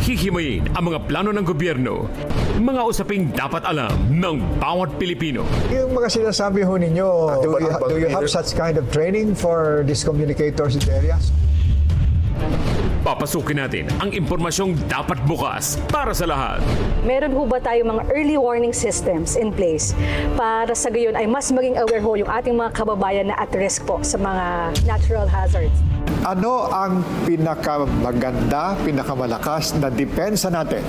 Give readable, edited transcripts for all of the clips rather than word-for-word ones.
Hihimayin ang mga plano ng gobyerno, mga usaping dapat alam ng bawat Pilipino. Yung mga sinasabi ho ninyo, do you have such kind of training for these communicators in the areas? Papasukin natin ang impormasyong dapat bukas para sa lahat. Meron ho ba tayo mga early warning systems in place para sa gayon ay mas maging aware ho yung ating mga kababayan na at risk po sa mga natural hazards? Ano ang pinakamaganda, pinakamalakas na depensa natin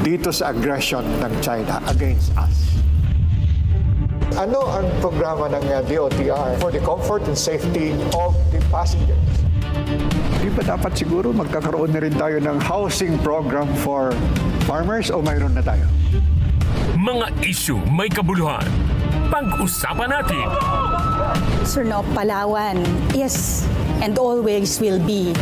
dito sa aggression ng China against us? Ano ang programa ng DOTR for the comfort and safety of the passengers? Di ba dapat siguro magkakaroon na rin tayo ng housing program for farmers o mayroon na tayo? Mga issue may kabuluhan. Pag-usapan natin. Sir, no, Palawan, yes, and always will be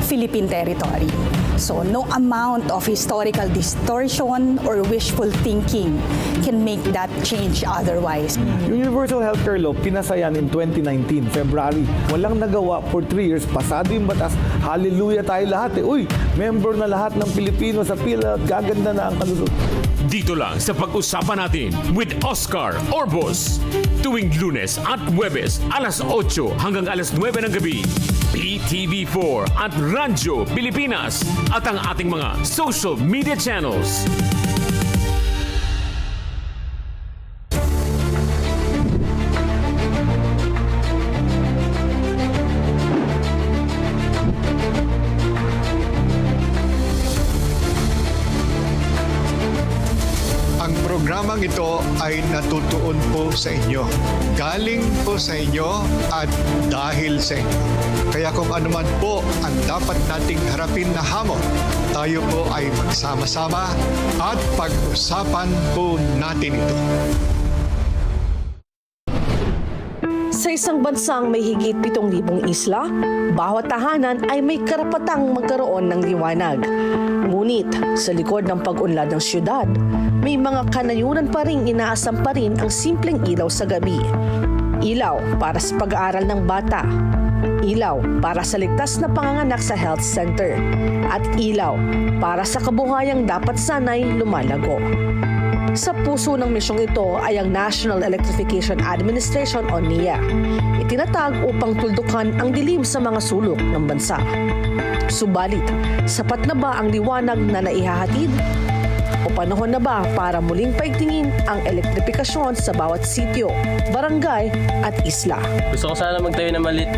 Philippine territory. So no amount of historical distortion or wishful thinking can make that change otherwise. Yung Universal Healthcare Law, pinasayan in 2019, February. Walang nagawa for 3 years. Pasado yung batas. Hallelujah tayo lahat. Uy, member na lahat ng Pilipino sa pila at gaganda na ang kalusot. Dito lang sa Pag-usapan natin with Oscar Orbos. Tuwing Lunes at Huwebes, alas 8 hanggang alas 9 ng gabi. PTV4 at Radyo Pilipinas at ang ating mga social media channels. Ang programang ito ay natutuon po sa inyo. Galing po sa inyo at dahil sa inyo. Kaya kung anuman po ang dapat nating harapin na hamon, tayo po ay magsama-sama at pag-usapan po natin ito. Sa isang bansang may higit 7,000 isla, bawat tahanan ay may karapatang magkaroon ng liwanag. Ngunit sa likod ng pag-unlad ng syudad, may mga kanayunan pa rin inaasam pa rin ang simpleng ilaw sa gabi. Ilaw para sa pag-aaral ng bata. Ilaw para sa ligtas na panganganak sa health center. At ilaw para sa kabuhayang dapat sanay lumalago. Sa puso ng misyong ito ay ang National Electrification Administration o NEA. Itinatag upang tuldukan ang dilim sa mga sulok ng bansa. Subalit, sapat na ba ang liwanag na naihahatid? O panahon na ba para muling paigtingin ang elektrifikasyon sa bawat sityo, barangay at isla? Gusto ko sana magtayo ng maliit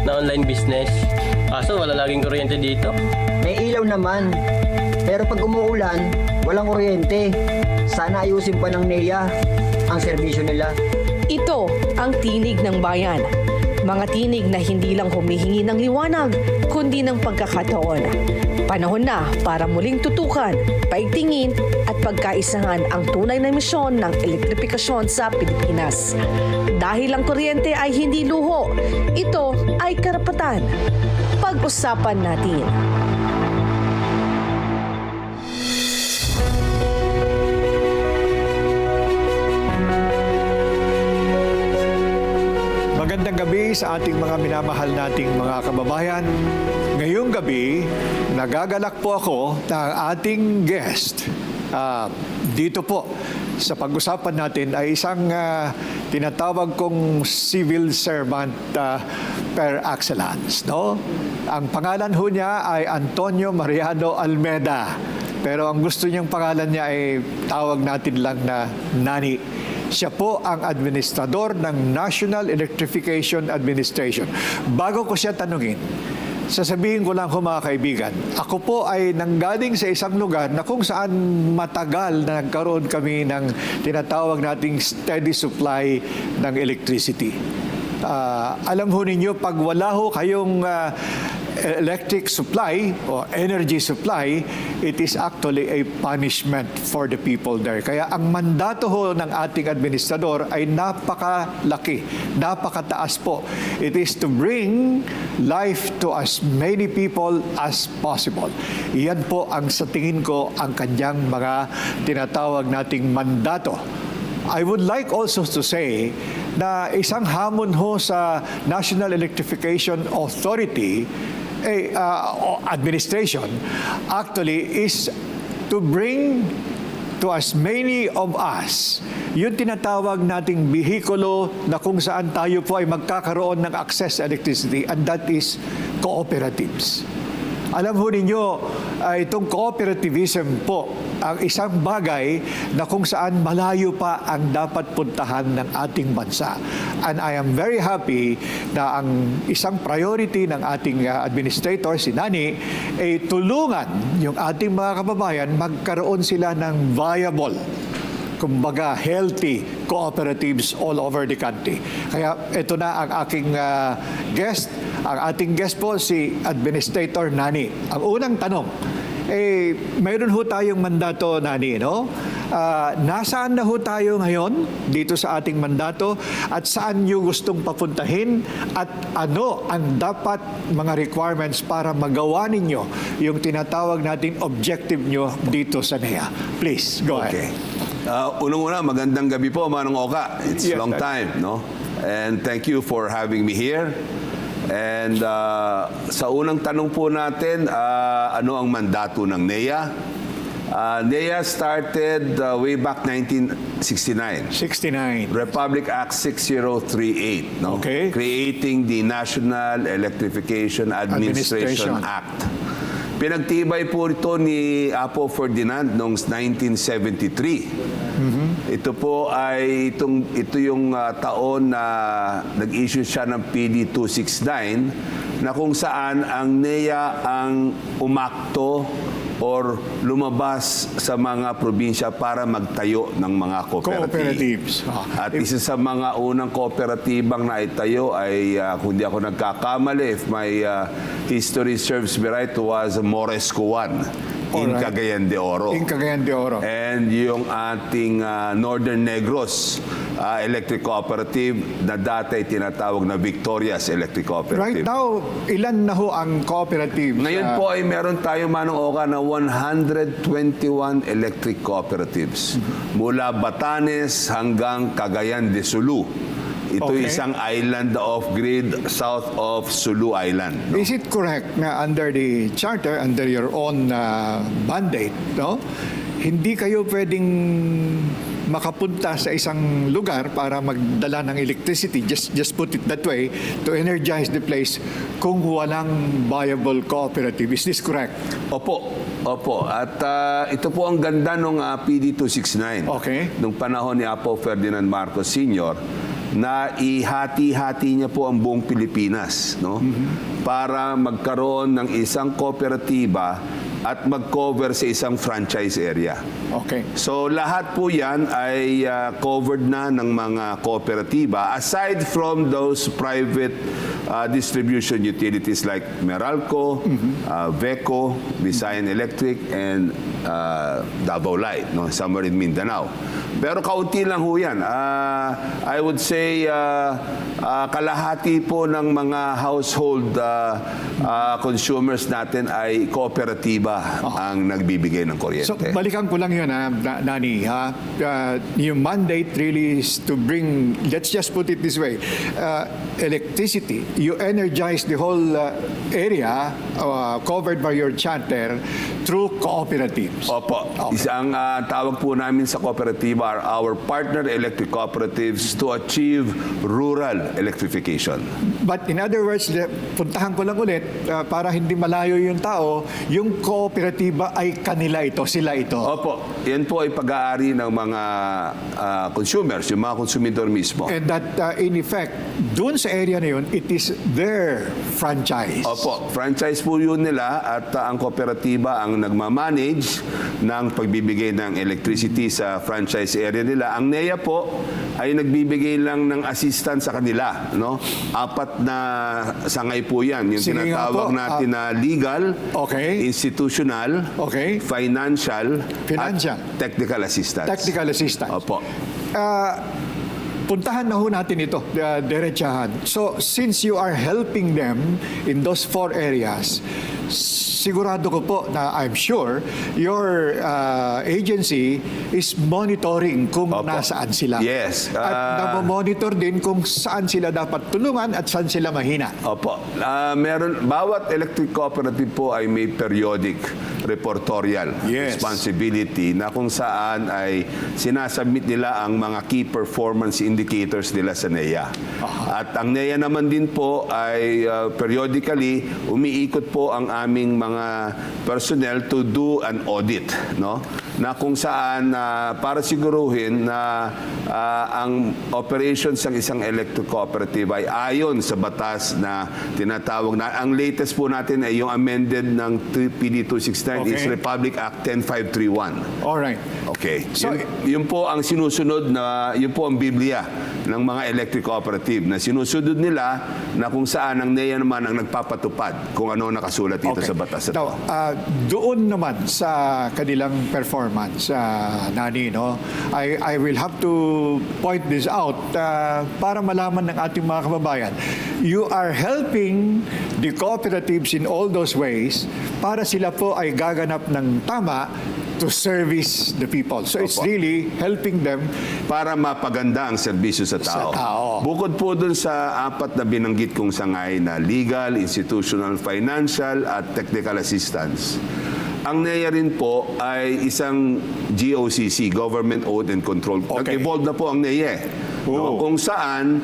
na online business. Kaso wala laging kuryente dito. May ilaw naman, pero pag umuulan, walang kuryente. Sana ayusin pa ng NEA ang serbisyo nila. Ito ang tinig ng bayan. Mga tinig na hindi lang humihingi ng liwanag, kundi ng pagkakataon. Panahon na para muling tutukan, paigtingin at pagkaisahan ang tunay na misyon ng elektrifikasyon sa Pilipinas. Dahil ang kuryente ay hindi luho, ito ay karapatan. Pag-usapan natin. Magandang gabi sa ating mga minamahal nating mga kababayan. Ngayong gabi, nagagalak po ako ng ating guest. Dito po sa pag-usapan natin ay isang tinatawag kong civil servant per excellence. No? Ang pangalan ho niya ay Antonio Mariano Almeda. Pero ang gusto niyang pangalan niya ay tawag natin lang na Nani. Siya po ang administrador ng National Electrification Administration. Bago ko siya tanungin, sasabihin ko lang ho mga kaibigan, ako po ay nanggaling sa isang lugar na kung saan matagal na nagkaroon kami ng tinatawag nating steady supply ng electricity. Alam ho ninyo, pag wala ho kayong electric supply o energy supply, it is actually a punishment for the people there. Kaya ang mandato ho ng ating administrador ay napakalaki, napakataas po. It is to bring life to as many people as possible. Iyan po ang sa tingin ko ang kanyang mga tinatawag nating mandato. I would like also to say na isang hamon ho sa National Electrification Authority administration actually is to bring to as many of us yung tinatawag nating bihikulo na kung saan tayo po ay magkakaroon ng access to electricity, and that is cooperatives. Alam ho ninyo, itong cooperativism po ang isang bagay na kung saan malayo pa ang dapat puntahan ng ating bansa. And I am very happy na ang isang priority ng ating administrator, si Nani, ay tulungan yung ating mga kababayan magkaroon sila ng viable, kumbaga healthy cooperatives all over the country. Kaya ito na ang aking guest. Ang ating guest po si Administrator Nani. Ang unang tanong, mayroon ho tayong mandato, Nani, no? Nasaan na ho tayo ngayon dito sa ating mandato at saan nyo gustong papuntahin at ano ang dapat mga requirements para magawa ninyo yung tinatawag natin objective nyo dito sa NEA. Please, go ahead. Unang-una, magandang gabi po, Manong Oka. It's Yes, long sir. time, no? And thank you for having me here. And sa unang tanong po natin, ano ang mandato ng NEA? NEA started way back 1969. 69. Republic Act 6038, no? Okay. Creating the National Electrification Administration Act. Pinagtibay po ito ni Apo Ferdinand noong 1973. Ito po ay ito yung taon na nag-issue siya ng PD 269 na kung saan ang NEA ang umakto or lumabas sa mga probinsya para magtayo ng mga Cooperatives. At isa sa mga unang kooperatibang na itayo ay, kung di ako nagkakamali, if my history serves me right, was Moresco 1 in Alright. Cagayan de Oro. In Cagayan de Oro. And yung ating Northern Negros Electric Cooperative na dati ay tinatawag na Victoria's Electric Right Cooperative. now, ilan na ho ang cooperatives? Ngayon po ay meron tayo, Manong Oka, na 121 electric cooperatives. Mula Batanes hanggang Cagayan de Sulu. Ito Okay. isang island off-grid south of Sulu Island. No? Is it correct na under the charter, under your own mandate, no? Hindi kayo pwedeng makapunta sa isang lugar para magdala ng electricity, just put it that way, to energize the place kung walang viable cooperative. Is this correct? Opo. At ito po ang ganda ng PD 269. Okay. Nung panahon ni Apo Ferdinand Marcos Sr., na ihati-hati niya po ang buong Pilipinas, no? Para magkaroon ng isang kooperatiba at mag-cover sa isang franchise area. Okay. So lahat po yan ay covered na ng mga kooperatiba aside from those private distribution utilities like Meralco, Veco, Visayan Electric, and Davao Light, no? Somewhere in Mindanao. Pero kaunti lang ho yan. I would say kalahati po ng mga household consumers natin ay kooperatiba ang nagbibigay ng kuryente. So, balikan ko lang yun, Nani. Yung mandate really is to bring, let's just put it this way, electricity. You energize the whole area covered by your charter through cooperatives. Opo. Okay. Isang tawag po namin sa kooperatiba are our partner electric cooperatives to achieve rural electrification. But in other words, puntahan ko lang ulit, para hindi malayo yung tao, yung kooperatiba ay kanila ito, sila ito. Opo. Yan po ay pag-aari ng mga consumers, yung mga konsumidor mismo. And that in effect, dun sa area na yun, it is their franchise. Opo, franchise po yun nila at ang kooperatiba ang nagmamanage ng pagbibigay ng electricity sa franchise area nila. Ang NEA po ay nagbibigay lang ng assistance sa kanila, no? 4 na sangay po yan. Yung Sige nga tinatawag po, natin na legal, Okay. institutional, Okay. financial, Financial. at technical assistance. Technical assistance. Opo. Puntahan na ho natin ito, diretsahan. So, since you are helping them in those 4 areas, sigurado ko po na I'm sure your agency is monitoring kung Opo. nasaan sila. Yes. At monitor din kung saan sila dapat tulungan at saan sila mahina. Opo. Bawat electric cooperative po ay may periodic reportorial responsibility na kung saan ay sinasubmit nila ang mga key performance indicators nila sa NEA. At ang NEA naman din po ay periodically umiikot po ang aming mga personnel to do an audit, no? Na kung saan para siguruhin na ang operations ng isang electric cooperative ay ayon sa batas na tinatawag na ang latest po natin ay yung amended ng PD 269 is Republic Act 10531. All right. Okay. So, yun po ang sinusunod na yun po ang Biblia ng mga electric cooperative na sinusunod nila na kung saan ang NEA naman ang nagpapatupad kung ano nakasulat dito sa batas. Now, doon naman sa kanilang performance, Nani, no, I will have to point this out para malaman ng ating mga kababayan. You are helping the cooperatives in all those ways para sila po ay gaganap ng tama to service the people. So it's really helping them para mapaganda ang serbisyo sa tao. Bukod po dun sa apat na binanggit kong sangay na legal, institutional, financial at technical assistance. Ang NEA rin po ay isang GOCC, Government Owned and Controlled. Nag-evolve na po ang NEA. No? Kung saan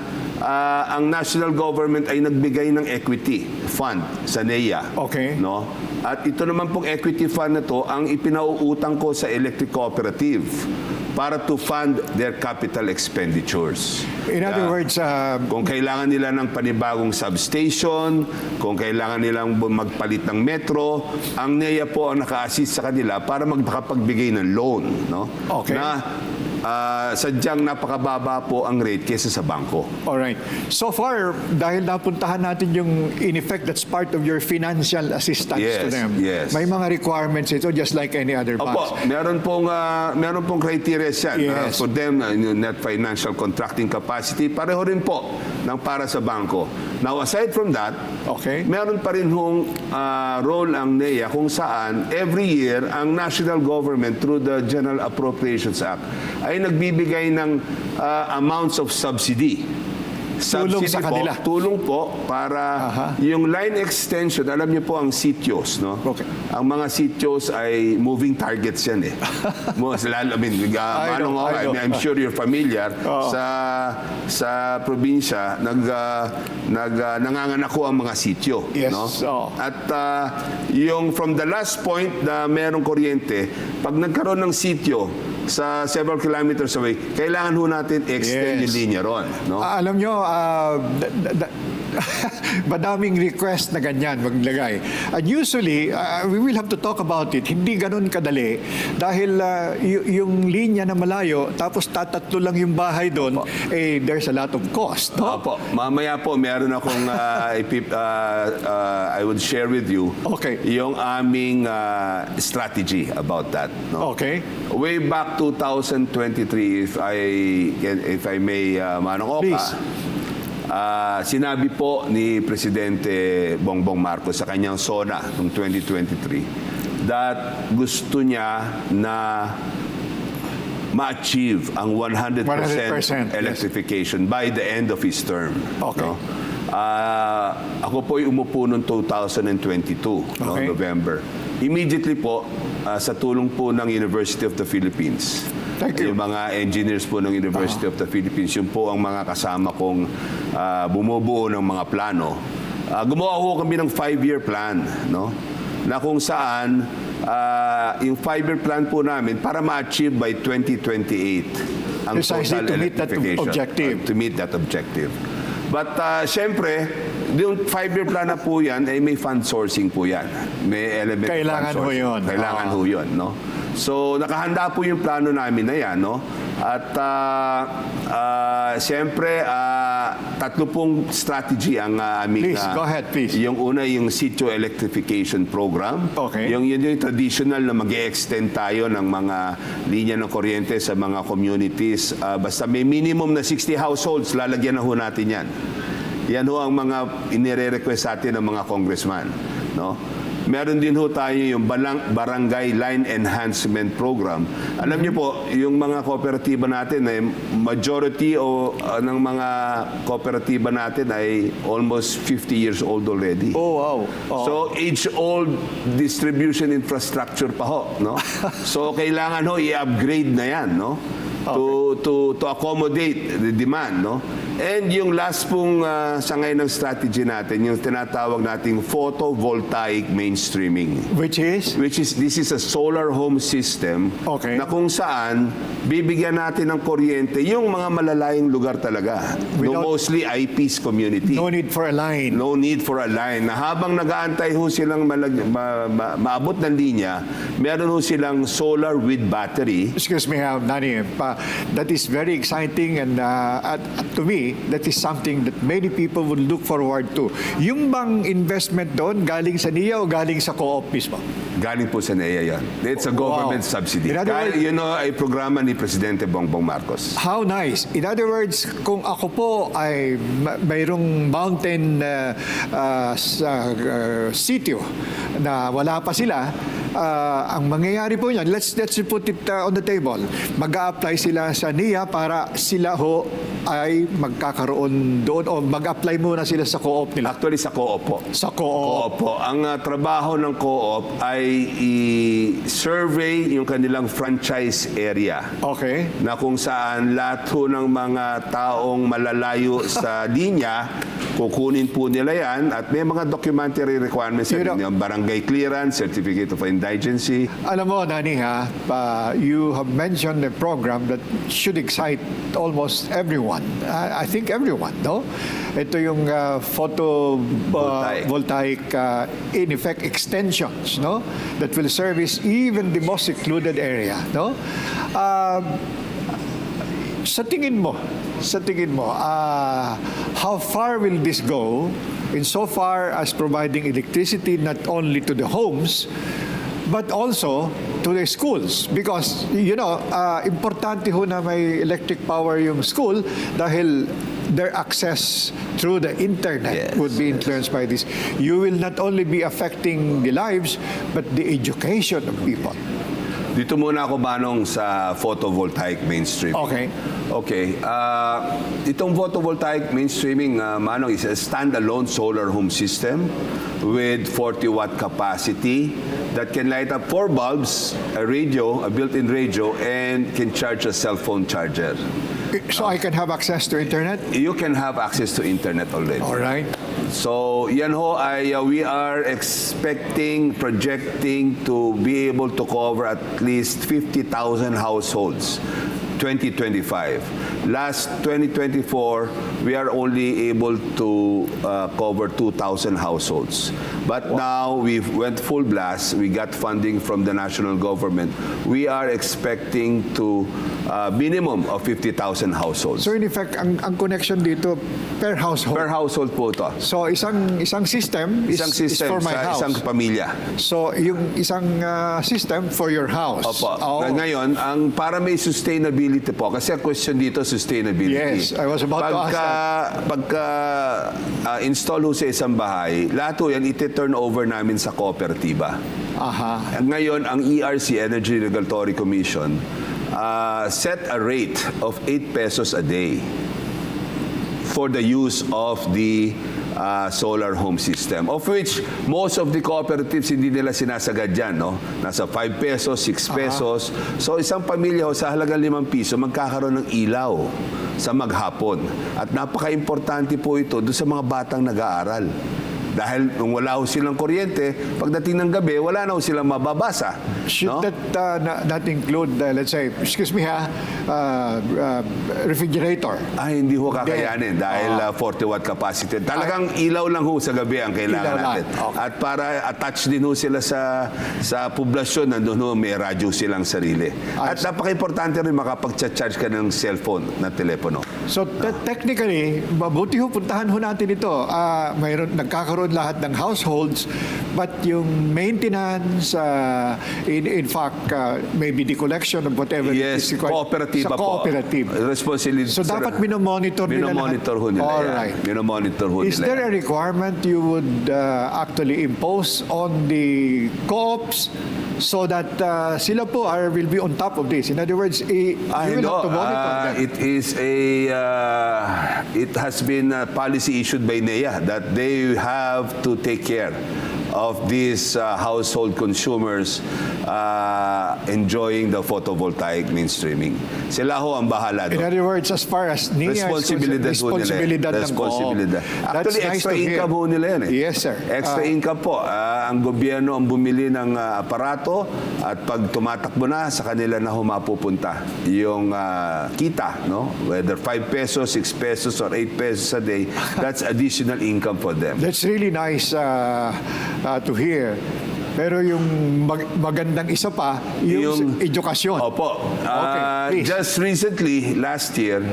ang national government ay nagbigay ng equity fund sa NEA. No? At ito naman pong equity fund na to ang ipinauutang ko sa electric cooperative para to fund their capital expenditures. In other words, kung kailangan nila ng panibagong substation, kung kailangan nilang magpalit ng metro, ang NEA po ang naka-assist sa kanila para magpakapagbigay ng loan, no? Na sadyang napakababa po ang rate kesa sa bangko. Alright. So far, dahil napuntahan natin yung in effect that's part of your financial assistance to them. May mga requirements ito just like any other banks. Meron pong criteria yan. For them, net financial contracting capacity, pareho rin po ng para sa bangko. Now, aside from that, meron pa rin hong role ang NEA kung saan every year ang national government through the General Appropriations Act ay nagbibigay ng amounts of subsidy. Tulong sa kanila. Tulong po para yung line extension, alam niyo po ang sitios, no? Ang mga sitios ay moving targets yan eh. I'm sure you're familiar sa probinsya nanganganak ko ang mga sityo, no? At yung from the last point na merong kuryente, pag nagkaroon ng sityo sa several kilometers away, kailangan ho natin extend yung linya ron, no? Alam nyo, madaming request na ganyan maglagay. And usually, we will have to talk about it. Hindi ganun kadali dahil yung linya na malayo, tapos tatatlo lang yung bahay doon, there's a lot of cost. No? Mamaya po, meron akong I would share with you yung aming strategy about that. No? Way back 2023, if I may, Manong Oka, sinabi po ni Presidente Bongbong Marcos sa kanyang SONA noong 2023 that gusto niya na ma-achieve ang 100% electrification by the end of his term. No? Ako po ay umupo noong 2022, November. Immediately po, sa tulong po ng University of the Philippines, yung mga engineers po ng University of the Philippines, yun po ang mga kasama kong bumubuo ng mga plano. Gumawa ko kami ng 5-year plan, no? Na kung saan yung 5-year plan po namin para ma-achieve by 2028 ang total electrification. To meet that objective. But syempre, yung 5-year plan na po yan, ay may fund sourcing po yan. May element of fund sourcing. Kailangan ho yun. No? So, nakahanda po yung plano namin na yan. No? At syempre, tatlo pong strategy ang aming... Please, go ahead, please. Yung una, yung sitio electrification program. Yung traditional na mag-e-extend tayo ng mga linya ng kuryente sa mga communities. Basta may minimum na 60 households, lalagyan na ho natin yan. Yan ho ang mga inire-request sa atin ng mga congressman. No? Meron din ho tayo yung Barangay Line Enhancement Program. Alam niyo po, yung mga kooperatiba natin ay majority ng mga kooperatiba natin ay almost 50 years old already. Oh, wow. Oh. So age-old distribution infrastructure pa ho, no? So kailangan ho i-upgrade na 'yan, no? To accommodate the demand, no? And yung last pong sangay ng strategy natin, yung tinatawag nating photovoltaic mainstreaming. Which is? This is a solar home system Okay. na kung saan bibigyan natin ng kuryente yung mga malalayong lugar talaga. Mostly IPs community. No need for a line. No need for a line. Na habang nag-aantay ho silang maabot ng linya, meron ho silang solar with battery. Excuse me, Nani, that is very exciting and to me, that is something that many people would look forward to. Yung bang investment doon, galing sa NIA o galing sa co-op mismo? Galing po sa NEA yan. It's a government subsidy. In other words, ay programa ni Presidente Bongbong Marcos. How nice. In other words, kung ako po ay mayroong mountain sitio na wala pa sila, ang mangyayari po niyan, let's put it on the table. Mag-a-apply sila sa NIA para sila ho ay magkakaroon doon o mag-apply muna sila sa co-op nila. Actually, sa co-op po. Sa co-op. Co-op po. Ang trabaho ng co-op ay i-survey yung kanilang franchise area. Okay. Na kung saan lahat ho ng mga taong malalayo sa linya, kukunin po nila yan at may mga documentary requirements sa yung barangay clearance, certificate of indigency. Alam mo, Nani, you have mentioned a program that should excite almost everyone. I think everyone, no? Ito yung photovoltaic, in effect, extensions, no? That will service even the most secluded area, no? Sa tingin mo, how far will this go insofar as providing electricity not only to the homes, but also to the schools? Because, importante ho na may electric power yung school dahil their access through the internet would be influenced by this. You will not only be affecting the lives, but the education of people. Dito muna ako, Manong, sa photovoltaic mainstreaming. Okay. Itong photovoltaic mainstreaming, Manong, is a standalone solar home system with 40-watt capacity that can light up 4 bulbs, a radio, a built-in radio, and can charge a cell phone charger. So I can have access to internet? You can have access to internet already. All right. So, yan ho ay we are projecting to be able to cover at least 50,000 households 2025. Last 2024, we are only able to cover 2,000 households. But now we went full blast. We got funding from the national government. We are expecting to minimum of 50,000 households. So in effect, ang connection dito per household? Per household po ito. So isang system is for my house? Isang pamilya. So yung isang system for your house? Opo. Ngayon, para may sustainability po, kasi ang question dito, sustainability. Yes, I was about to ask that. Pagka-install ho sa isang bahay, lahat ho yan iti-turn over namin sa kooperatiba. Ngayon, ang ERC, Energy Regulatory Commission, set a rate of 8 pesos a day for the use of the solar home system, of which most of the cooperatives hindi nila sinasagad yan, no? Nasa 5 pesos, 6 pesos. So isang pamilya ho, sa halagang 5 piso, magkakaroon ng ilaw sa maghapon. At napaka-importante po ito doon sa mga batang nag-aaral. Dahil nung wala ho silang kuryente, pagdating ng gabi, wala na ho silang mababasa. Should that include, let's say, excuse me refrigerator? Hindi ho kakayanin dahil 40-watt capacity. Talagang ilaw lang ho sa gabi ang kailangan natin. At para attach din ho sila sa poblasyon, nandun ho may radyo silang sarili. At napaka-importante rin makapag-charge ka ng cellphone na telepono. So technically, mabuti ho, puntahan ho natin ito. Mayroon nagkakaroon doon lahat ng households, but yung maintenance, in fact, maybe the collection of whatever it Yes, is required cooperative sa cooperative. Responsibility. So dapat minomonitor nila Minomonitor ho lahat. nila All yan. right. Minomonitor ho Is nila there a yan. requirement you would actually impose on the co-ops so that sila po will be on top of this? In other words, you will have to monitor them. It has been a policy issued by NEA that they have to take care of these household consumers enjoying the photovoltaic mainstreaming. Sila ho ang bahala In doon. other words, as far as NIA Responsibilidad ho nila. responsibilidad ng Responsibilidad. co-op. Actually, That's nice extra to hear. income ho nila yan eh. Yes, sir. Extra income po. Ang gobyerno ang bumili ng aparato at pag tumatakbo na, sa kanila na humapupunta yung kita, no? Whether 5 pesos, 6 pesos, or 8 pesos a day, that's additional income for them. That's really nice to hear. Pero yung magandang isa pa, yung edukasyon. Opo. Okay, please. Just recently, last year,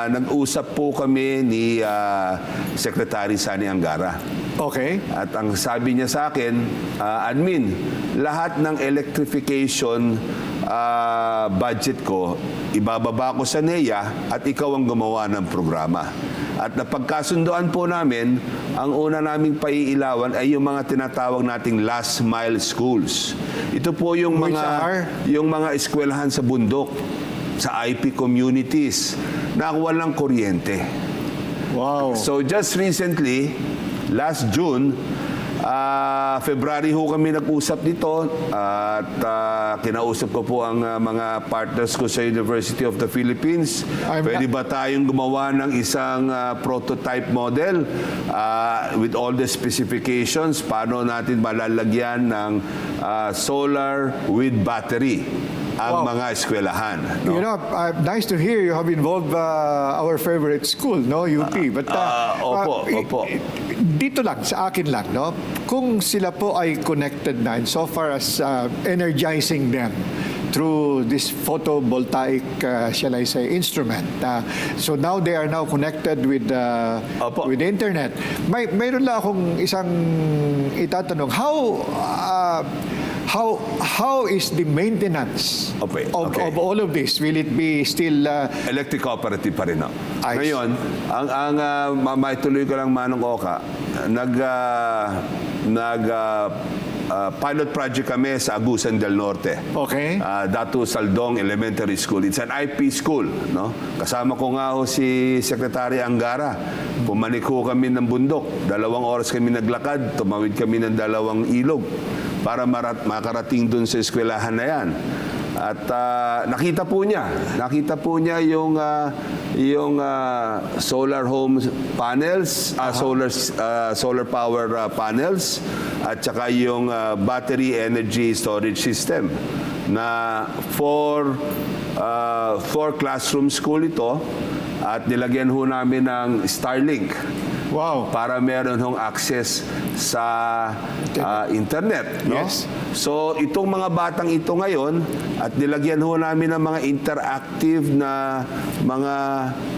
nag-usap po kami ni Secretary Sani Angara. Okay. At ang sabi niya sa akin, admin, lahat ng electrification budget ko, ibababa ko sa NEA at ikaw ang gumawa ng programa. At napagkasundoan po namin, ang una naming paiilawan ay yung mga tinatawag nating last mile schools. Ito po yung mga eskwelahan sa bundok, sa IP communities na walang kuryente. Wow. So just recently, last June, February ho kami nag-usap dito at kinausap ko po ang mga partners ko sa University of the Philippines. Pwede ba tayong gumawa ng isang prototype model with all the specifications? Paano natin malalagyan ng solar with battery ang mga eskwelahan? No? You know, nice to hear you have involved our favorite school, no, UP. But opo. Dito lang, sa akin lang, no, kung sila po ay connected na in so far as energizing them through this photovoltaic, shall I say, instrument. So now they are now connected with the internet. Mayroon lang akong isang itatanong. How is the maintenance of all of this? Will it be still electric cooperative pa rin, no? I see. Ngayon, ang maituloy ko lang, Manong Oka, pilot project kami sa Agusan del Norte. Okay. Datu Saldong Elementary School. It's an IP school, no? Kasama ko nga ho si Secretary Angara. Pumanik ho kami ng bundok. 2 oras kami naglakad. Tumawid kami ng 2 ilog para makarating dun sa eskwelahan na yan. At nakita po niya yung solar home panels, solar power panels, at saka yung battery energy storage system na for classroom school ito, at nilagyan ho namin ng Starlink. Wow. Para meron hong access sa internet, no? Yes. So itong mga batang ito ngayon, at nilagyan ho namin ng mga interactive na mga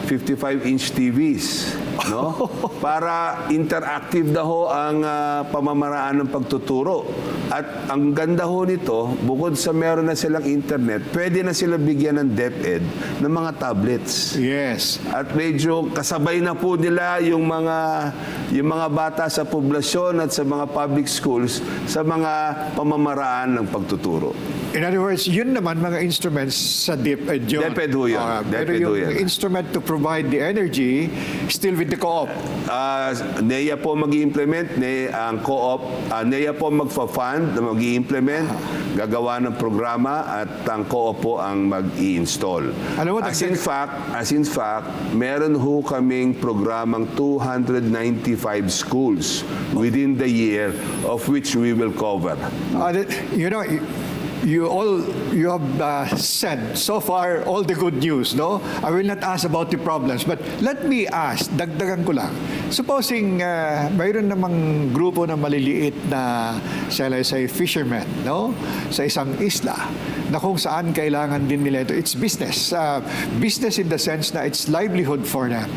55-inch TVs, no? Para interactive na ho ang pamamaraan ng pagtuturo. At ang ganda ho nito, bukod sa meron na silang internet, pwede na sila bigyan ng DepEd ng mga tablets. Yes. At medyo kasabay na po nila yung mga bata sa poblasyon at sa mga public schools sa mga pamamaraan ng pagtuturo. In other words, yun naman mga instruments sa DepEd yun. DepEd ho yun. Pero DepEd ho yung yan. instrument to provide the energy, still with the co-op. NEA po mag-i-implement, ang co-op, NEA po magfa-fund na mag-i-implement, gagawa ng programa, at ang co-op po ang mag-i-install. Alam mo, As in fact, meron ho kaming programang 295 schools within the year of which we will cover. You know, you have said so far all the good news, no? I will not ask about the problems, but let me ask, dagdagan ko lang. Supposing mayroon namang grupo na maliliit na, shall I say, fishermen, no? Sa isang isla, na kung saan kailangan din nila ito. It's business. Business in the sense na it's livelihood for them.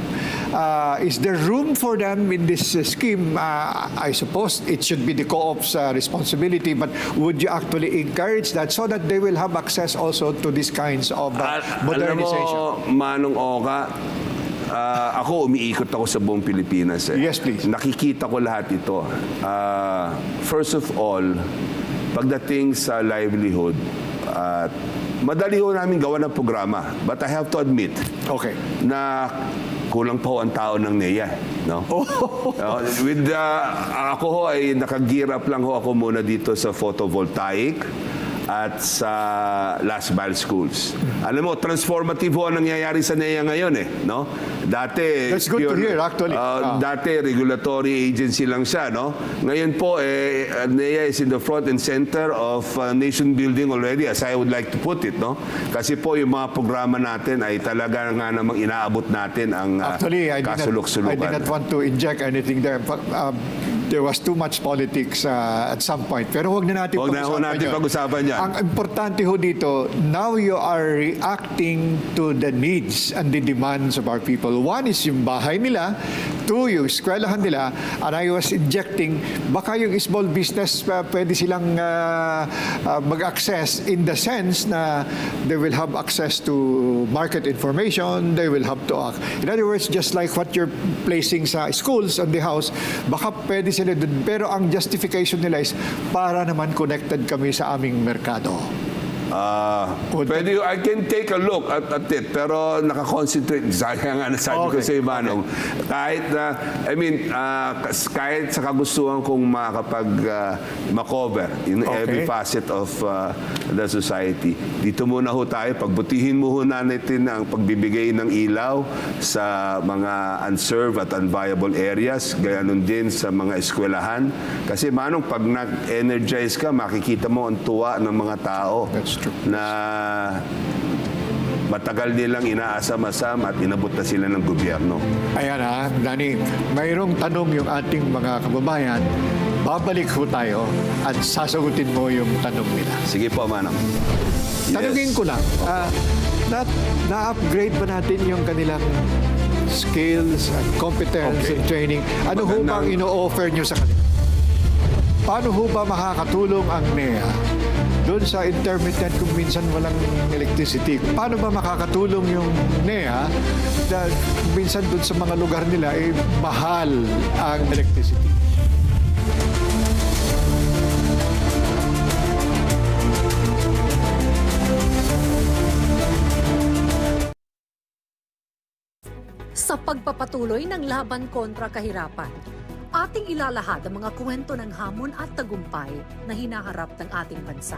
is there room for them in this scheme? I suppose it should be the co-op's responsibility, but would you actually encourage that so that they will have access also to these kinds of modernization? Alam mo, Manong Oka, ako umiikot ako sa buong Pilipinas. Yes, please. Nakikita ko lahat ito. First of all, pagdating sa livelihood, madali ho namin gawa ng programa. But I have to admit na kulang pa ho ang tao ng NEA. No? Ako ho ay nakagear up lang ho ako muna dito sa photovoltaic at sa last mile schools. Alam mo, transformative ho ang nangyayari sa NEA ngayon no? Dati, that's good to hear, actually. Dati, regulatory agency lang siya, no? Ngayon po, NEA is in the front and center of nation building already, as I would like to put it, no? Kasi po, yung mga programa natin ay talaga nga namang inaabot natin ang kasulok-sulukan. I did not want to inject anything there. There was too much politics at some point. Pero huwag na natin pag-usapan yan. Ang importante ho dito, now you are reacting to the needs and the demands of our people. One is yung bahay nila, two, yung eskwelahan nila, and I was injecting, baka yung small business, pwede silang mag-access in the sense na they will have access to market information, they will have to in other words, just like what you're placing sa schools and the house, baka pwede sila dun. Pero ang justification nila is para naman connected kami sa aming merkado. Pwede, I can take a look at it, pero nakakonsentrate, sayang nga nasabi ko sa Manong, kahit na, kahit sa kagustuhan kong makover in every facet of the society, dito muna ho tayo, pagbutihin mo ho natin ang pagbibigay ng ilaw sa mga unserved at unviable areas, gayon din sa mga eskwelahan. Kasi Manong, pag nag-energize ka, makikita mo ang tuwa ng mga tao. That's true. Na matagal nilang inaasam-asam at inabot na sila ng gobyerno. Ayan Danny, mayroong tanong yung ating mga kababayan. Babalik ho tayo at sasagutin mo yung tanong nila. Sige po, Manang. Tanungin ko lang, na-upgrade ba natin yung kanilang skills and competence and training? Ano ho bang ino-offer nyo sa kanila? Paano ho ba makakatulong ang NEA doon sa intermittent kung minsan walang electricity? Paano ba makakatulong yung NEA dahil minsan doon sa mga lugar nila mahal ang electricity? Sa pagpapatuloy ng laban kontra kahirapan, ating ilalahad ang mga kwento ng hamon at tagumpay na hinaharap ng ating bansa.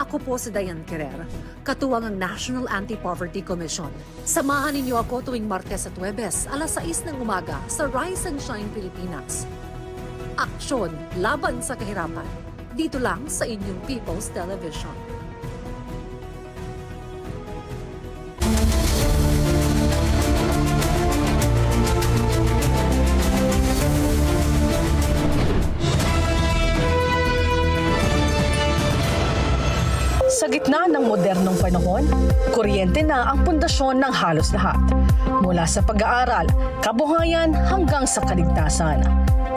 Ako po si Diane Querer, katuwang ng National Anti-Poverty Commission. Samahan ninyo ako tuwing Martes at Huwebes, alas 6 ng umaga sa Rise and Shine Pilipinas. Aksyon laban sa kahirapan. Dito lang sa inyong People's Television. Sa gitna ng modernong panahon, kuryente na ang pundasyon ng halos lahat. Mula sa pag-aaral, kabuhayan hanggang sa kaligtasan.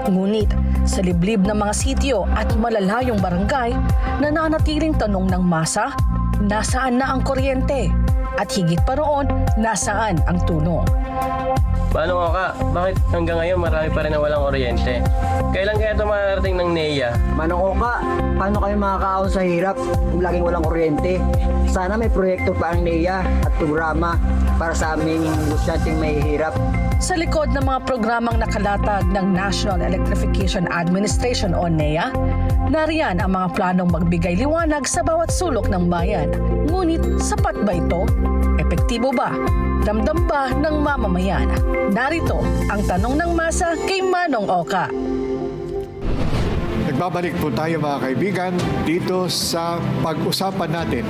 Ngunit sa liblib ng mga sityo at malalayong barangay, nananatiling tanong ng masa, nasaan na ang kuryente? At higit pa roon, nasaan ang tulong? Paano ka? Bakit hanggang ngayon marami pa rin na walang kuryente? Kailan kaya ito mararating ng NEA? Manong Oka, paano kayo makakaahon sa hirap kung laging walang kuryente? Sana may proyekto pa ang NEA at programa para sa aming gustyanteng may hirap. Sa likod ng mga programang nakalatag ng National Electrification Administration o NEA, nariyan ang mga planong magbigay liwanag sa bawat sulok ng bayan. Ngunit sapat ba ito? Epektibo ba? Ramdam ba ng mamamayan? Narito ang tanong ng masa kay Manong Oka. Nagbabalik po tayo mga kaibigan dito sa pag-usapan natin.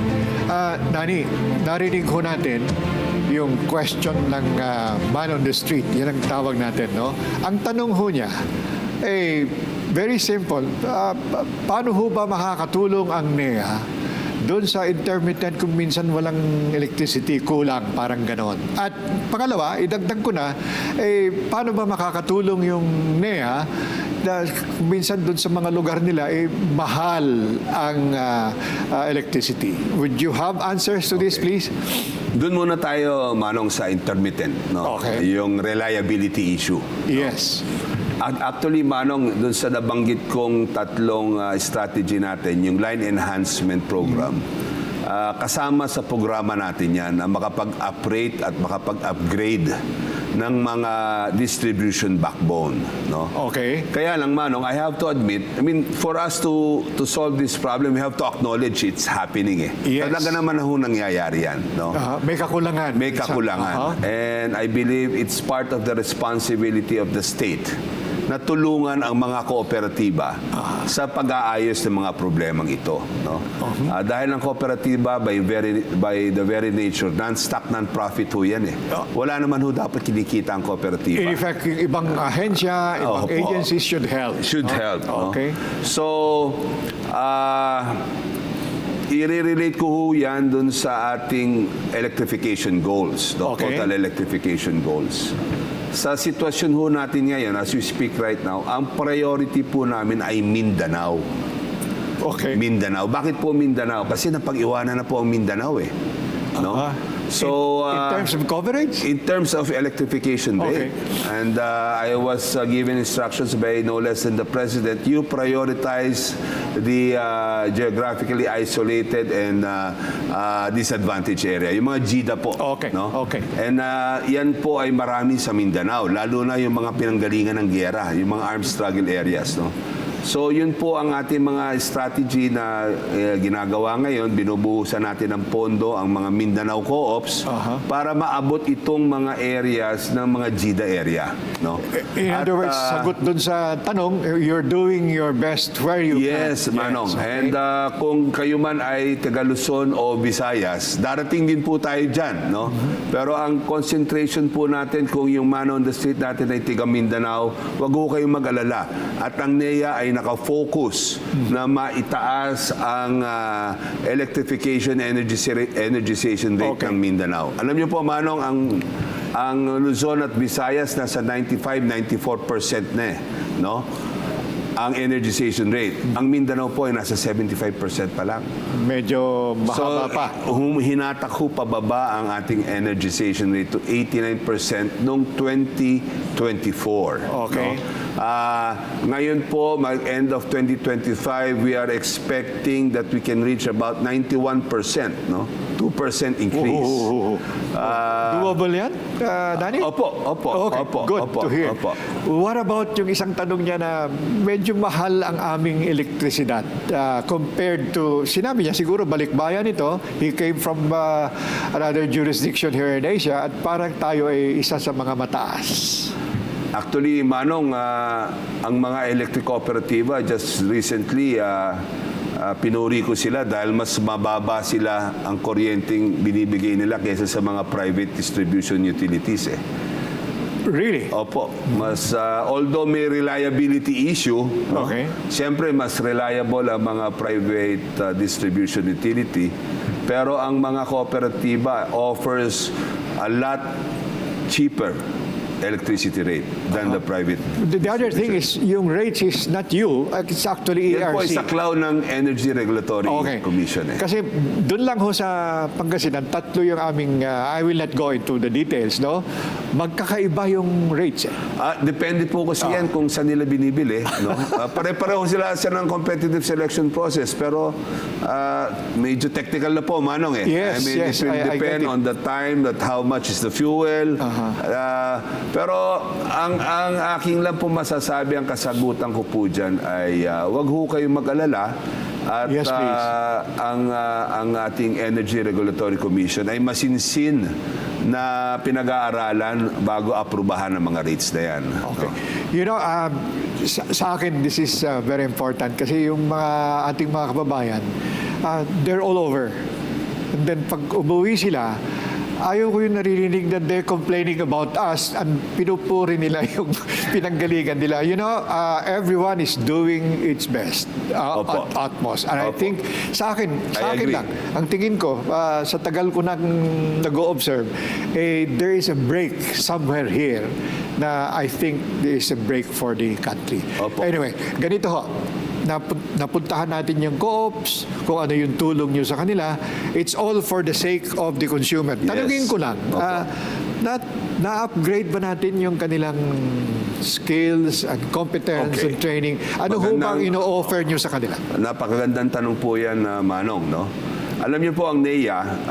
Nani, narinig ko natin yung question ng man on the street. Yan ang tawag natin, no? Ang tanong ho niya, very simple. Paano ho ba makakatulong ang NEA doon sa intermittent kung minsan walang electricity, kulang, parang ganon. At pangalawa, idagdag ko na, paano ba makakatulong yung NEA na minsan doon sa mga lugar nila, mahal ang electricity. Would you have answers to this, please? Doon muna tayo, Manong, sa intermittent, no? Okay. Yung reliability issue. Yes. Actually, Manong, doon sa nabanggit kong tatlong strategy natin, yung line enhancement program, kasama sa programa natin yan na makapag-upgrade at makapag-upgrade ng mga distribution backbone. No? Okay. Kaya lang, Manong, I have to admit, I mean, for us to solve this problem, we have to acknowledge it's happening. Yes. Talaga naman na ho nangyayari yan. No? May kakulangan. May kakulangan. And I believe it's part of the responsibility of the state na tulungan ang mga kooperatiba sa pag-aayos ng mga problemang ito. No? Dahil ang kooperatiba, by the very nature, non-stock, non-profit ho yan. Wala naman ho dapat kinikita ang kooperatiba. In fact, yung ibang ahensya, ibang agencies should help. Should help. Okay. No? So, i-relate ko ho yan dun sa ating electrification goals, the Okay. total electrification goals. Sa sitwasyon ho natin ngayon, as we speak right now, ang priority po namin ay Mindanao. Okay. Mindanao. Bakit po Mindanao? Kasi napag-iwanan na po ang Mindanao No? So, in terms of coverage? in terms of electrification rate. Okay. And I was given instructions by no less than the President, you prioritize the geographically isolated and disadvantaged area. Yung mga GIDA po. Okay. No? Okay. And yan po ay marami sa Mindanao, lalo na yung mga pinanggalingan ng giyera, yung mga armed struggle areas. No? So yun po ang ating mga strategy na ginagawa ngayon. Binubuhusan natin ng pondo ang mga Mindanao co-ops para maabot itong mga areas ng mga GIDA area. No? In other words, sagot dun sa tanong, you're doing your best where you can. Yes, Manong. Okay. And kung kayo man ay taga Luzon o Visayas, darating din po tayo dyan. No? Pero ang concentration po natin, kung yung man on the street natin ay taga Mindanao, wag ho kayong mag-alala. At ang NEA ay nakafocus na maitaas ang electrification energization rate ng Mindanao. Alam niyo po, Manong, ang Luzon at Visayas nasa 95-94% na no? Ang energization rate. Ang Mindanao po ay nasa 75% pa lang. Medyo mahaba pa. Hinatak ho pababa ang ating energization rate to 89% noong 2024. Okay. No? Ngayon po, end of 2025, we are expecting that we can reach about 91%, no? 2% increase. Doable yan, Danny? Opo. Okay, good to hear. What about yung isang tanong niya na medyo mahal ang aming elektrisidad compared to, sinabi niya siguro balikbayan ito, he came from another jurisdiction here in Asia at parang tayo ay isa sa mga mataas. Actually, Manong, ang mga electric cooperativa just recently, pinuri ko sila dahil mas mababa sila ang kuryenteng binibigay nila kaysa sa mga private distribution utilities. Really? Opo. Mas, although may reliability issue, no? Okay. Siyempre mas reliable ang mga private distribution utility. Pero ang mga kooperatiba offers a lot cheaper electricity rate than the private. The other thing is, yung rates is not you, it's actually ERC. Yan po ay saklaw ng Energy Regulatory Commission. Kasi doon lang ho sa Pangasinan, tatlo yung aming, I will not go into the details, no? Magkakaiba yung rates. Depende po kasi yan kung saan nila binibili. No? Pare-pareho sila ng competitive selection process, pero medyo technical na po, Manong. Yes, I mean, yes, it will depend on the time, that how much is the fuel. Pero ang aking lang po masasabi, ang kasagutan ko po dyan ay wag ho kayong mag-alala. At Yes, please. ang ating Energy Regulatory Commission ay masinsin na pinag-aaralan bago aprubahan ng mga rates na yan. Okay. You know, sa akin, this is very important kasi yung mga ating mga kababayan, they're all over. And then pag umuwi sila, ayaw ko yung naririnig na they're complaining about us and pinupuri nila yung pinanggalingan nila. You know, everyone is doing its best, Opo. at utmost. And I Opo. think, sa akin agree. lang, ang tingin ko, sa tagal ko nang nag-o-observe, there is a break somewhere here na I think there is a break for the country. Opo. Anyway, ganito ho. Napuntahan natin yung co-ops, kung ano yung tulong nyo sa kanila. It's all for the sake of the consumer. Tanungin ko lang, na-upgrade ba natin yung kanilang skills and competence and training? Ano ho bang ino-offer nyo sa kanila? Napakagandang tanong po yan, Manong, no? Alam niyo po ang NEA,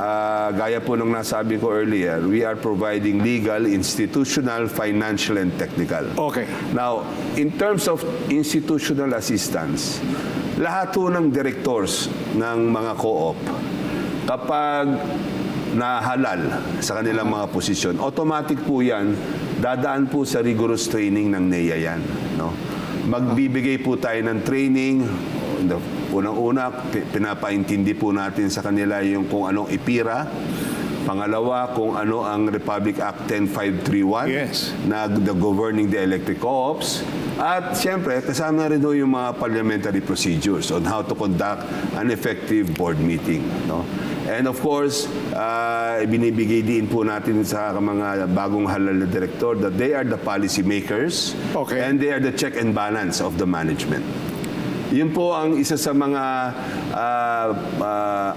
gaya po nung nasabi ko earlier, we are providing legal, institutional, financial, and technical. Okay. Now, in terms of institutional assistance, lahat po ng directors ng mga co-op, kapag nahalal sa kanilang mga posisyon, automatic po yan, dadaan po sa rigorous training ng NEA yan. No? Magbibigay po tayo ng training. Unang-una, pinapaintindi po natin sa kanila yung kung anong IPIRA. Pangalawa, kung ano ang Republic Act 10531 Yes. na governing the electric co-ops. At siyempre, kasama rin doon yung mga parliamentary procedures on how to conduct an effective board meeting. No? And of course, binibigay din po natin sa mga bagong halal na director that they are the policy makers and they are the check and balance of the management. Yun po ang isa sa mga,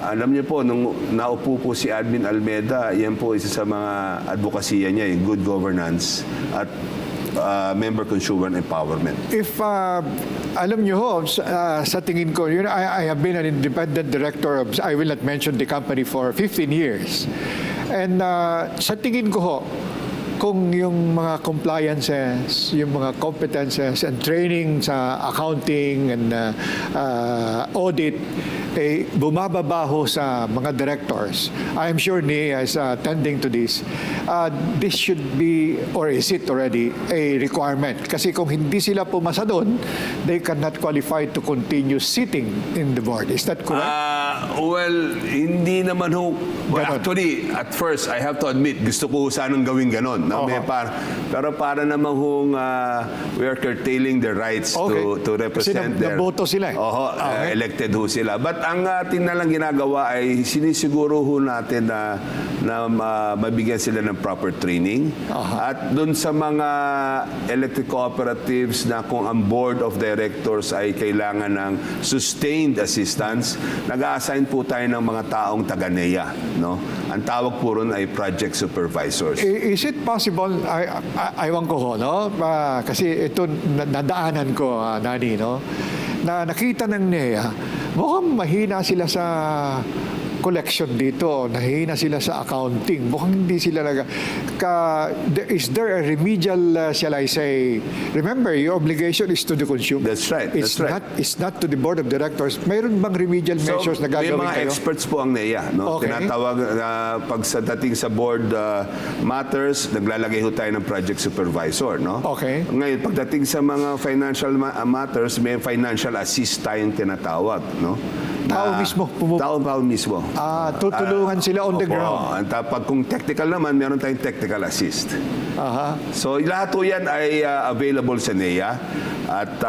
alam niyo po, nung naupo po si Admin Almeda, yan po isa sa mga advokasya niya, yung good governance at member consumer empowerment. If, alam niyo ho, sa tingin ko, you know, I have been an independent director of, I will not mention the company, for 15 years. And sa tingin ko ho, kung yung mga compliances, yung mga competences and training sa accounting and audit, bumababa ho sa mga directors. I am sure NEA is tending to this. This should be, or is it already, a requirement. Kasi kung hindi sila pumasa doon, they cannot qualify to continue sitting in the board. Is that correct? Well, hindi naman ho. Well, actually, at first, I have to admit, gusto ko sanang gawin ganon. No? Pero para naman hong we are curtailing their rights to represent their... Kasi naboto sila. Elected ho sila. But ang atin na lang ginagawa ay sinisiguro ho natin na mabigyan sila ng proper training. At dun sa mga electric cooperatives na kung ang board of directors ay kailangan ng sustained assistance, nag-a-assign po tayo ng mga taong taga-NEA. No? Ang tawag po ron ay project supervisors. Is it possible, aywan ko ho, no? Kasi ito, nadaanan ko, Nani, no? Na nakita ng NEA, mukhang mahina sila sa collection dito, nahihina sila sa accounting. Mukhang hindi sila is there a remedial, shall I say, remember, your obligation is to the consumer. That's right. It's not to the board of directors. Mayroon bang remedial measures na gagawin kayo? May mga experts po ang NEA. No? Tinatawag, pag sa dating sa board matters, naglalagay ho tayo ng project supervisor. No? Ngayon, pagdating sa mga financial matters, may financial assist tayong tinatawag. No? Tao mismo. Tao mismo. Tutulungan sila on the ground. Pag kung technical naman, meron tayong technical assist. So lahat po yan ay available sa NEA. At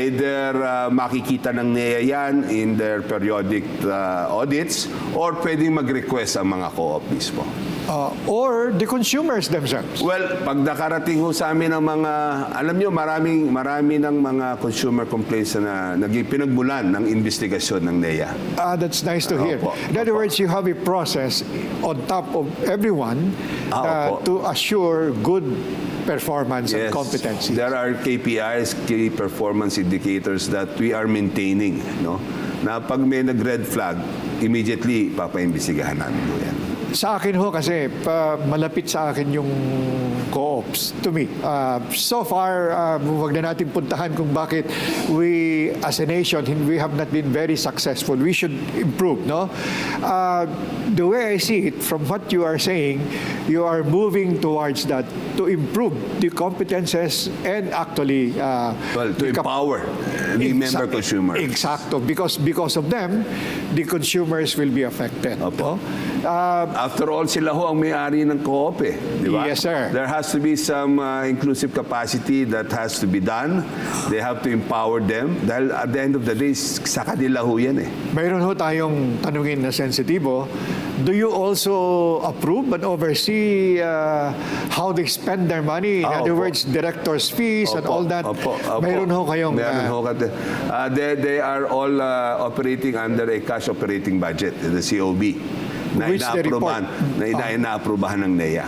either makikita ng NEA yan in their periodic audits or pwedeng mag-request ang mga co-op mismo. Or the consumers themselves. Well, pag nakarating ho sa amin ng mga, alam nyo, marami ng mga consumer complaints na pinagmulan ng investigasyon ng NEA. That's nice to hear. In other words, you have a process on top of everyone to assure good performance and competency. There are KPIs, key performance indicators that we are maintaining. No? Na pag may nag-red flag, immediately papaimbestigahan namin po yan. Sa akin ho kasi malapit sa akin yung co-ops to me. So far, wag na natin puntahan kung bakit we as a nation, we have not been very successful. We should improve, no? The way I see it, from what you are saying, you are moving towards that to improve the competences and actually to empower the member consumer. Exacto. Because of them, the consumers will be affected. No? After all, sila ho ang may-ari ng co-op eh. Di ba? Yes, sir. There has to be some inclusive capacity that has to be done. They have to empower them. Dahil at the end of the day, sa kanila ho yan eh. Mayroon ho tayong tanungin na sensitibo. Do you also approve and oversee how they spend their money? In other words, director's fees and all that. Mayroon ho kayong... Mayroon ho. They are all operating under a cash operating budget, the COB, na Which they report. inaaprubahan ng NEA.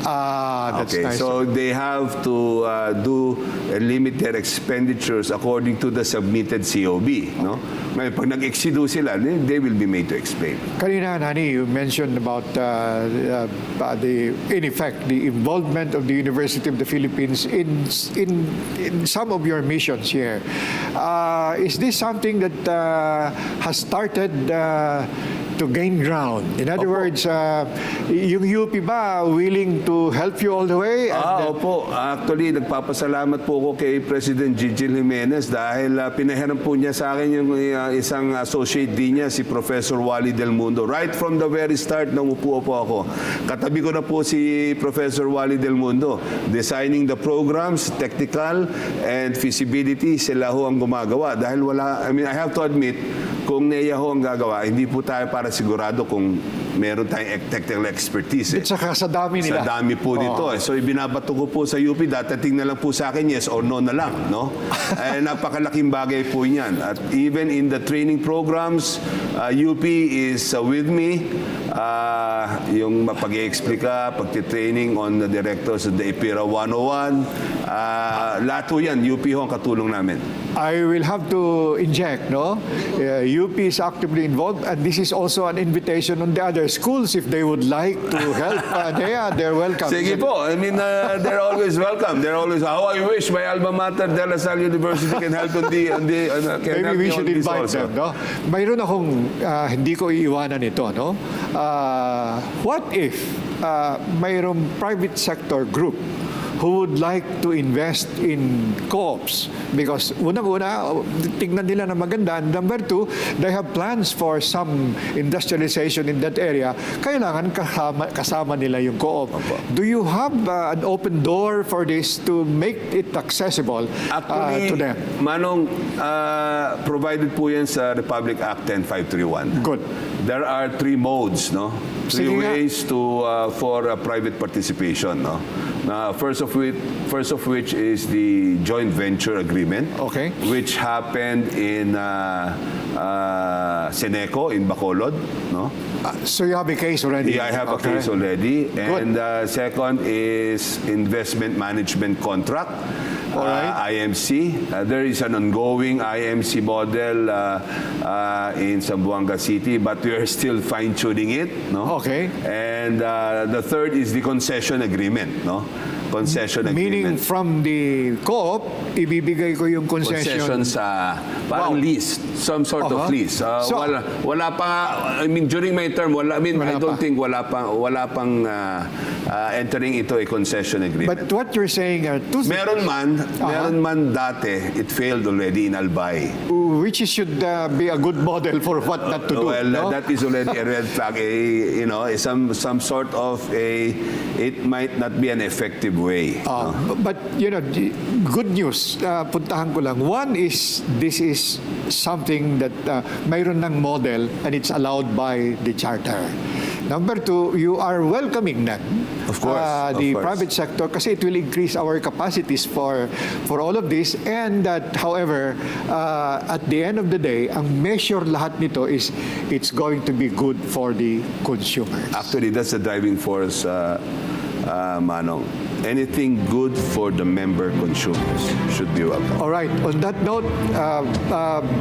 That's Okay, nice. so they have to do and limit their expenditures according to the submitted COB. No? May pag nag-exceed sila, they will be made to explain. Kanina, Nani, you mentioned about in effect, the involvement of the University of the Philippines in some of your missions here. Is this something that has started to gain ground? In other words, yung UP ba willing to help you all the way? Opo. Actually, nagpapasalamat po ako kay President Gigil Jimenez dahil pinahiram po niya sa akin yung isang associate din niya, si Professor Wally Del Mundo. Right from the very start, nang upo po ako. Katabi ko na po si Professor Wally Del Mundo. Designing the programs, technical, and feasibility, sila ho ang gumagawa. Dahil I have to admit, kung NEA ho ang gagawa, hindi po tayo para sigurado kung meron tayong technical expertise. At saka sa dami nila. Sa dami po nito. So ibinabato ko po sa UP, datating na lang po sa akin, yes or no na lang. No? Napakalaking bagay po yan. At even in the training programs, UP is with me. Yung pag-i-explica, pagtitraining on the directors of the EPIRA 101. Lahat po yan, UP ho ang katulong namin. I will have to inject, no? UP is actively involved, and this is also an invitation on the other schools if they would like to help. They're welcome. Sige po. I mean, they're always welcome. They're always, I wish my alma mater, De La Salle University can help on the Maybe we should invite them, no? Mayroon akong hindi ko iiwanan ito, no? What if mayroong private sector group who would like to invest in co-ops? Because unang-una, tingnan nila na maganda. And number two, they have plans for some industrialization in that area. Kailangan kasama nila yung co-op. Do you have an open door for this to make it accessible to them? Manong, provided po yan sa Republic Act 10531. Good. There are 3 modes, no? 3 Sige nga. ways for private participation, no? First of which is the joint venture agreement, Okay. which happened in Seneco in Bacolod, no? So you have a case already? Yeah, I have a Okay. case already. Good. And second is investment management contract. All right. IMC. There is an ongoing IMC model in Zamboanga City, but we are still fine-tuning it. No? Okay. And the third is the concession agreement. No? Concession Meaning agreement. from the co-op, ibibigay ko yung concession. Concession sa parang lease, some sort of lease. So- wala pa, I mean, during my term, I Wala don't pa. think wala pang entering ito a concession agreement. But what you're saying are two Meron man dati, it failed already in Albay. which should be a good model for what not to do. Well, no? that is already a red flag. Some sort of it might not be an effective way. But, good news, puntahan ko lang. One is, this is something that mayroon ng model and it's allowed by the charter. Number two, you are welcoming them. Of course, the of course. private sector, kasi it will increase our capacities for all of this. And that, however, at the end of the day, ang measure lahat nito is it's going to be good for the consumers. Actually, that's the driving force, Manong. Anything good for the member consumers should be welcome. All right. On that note,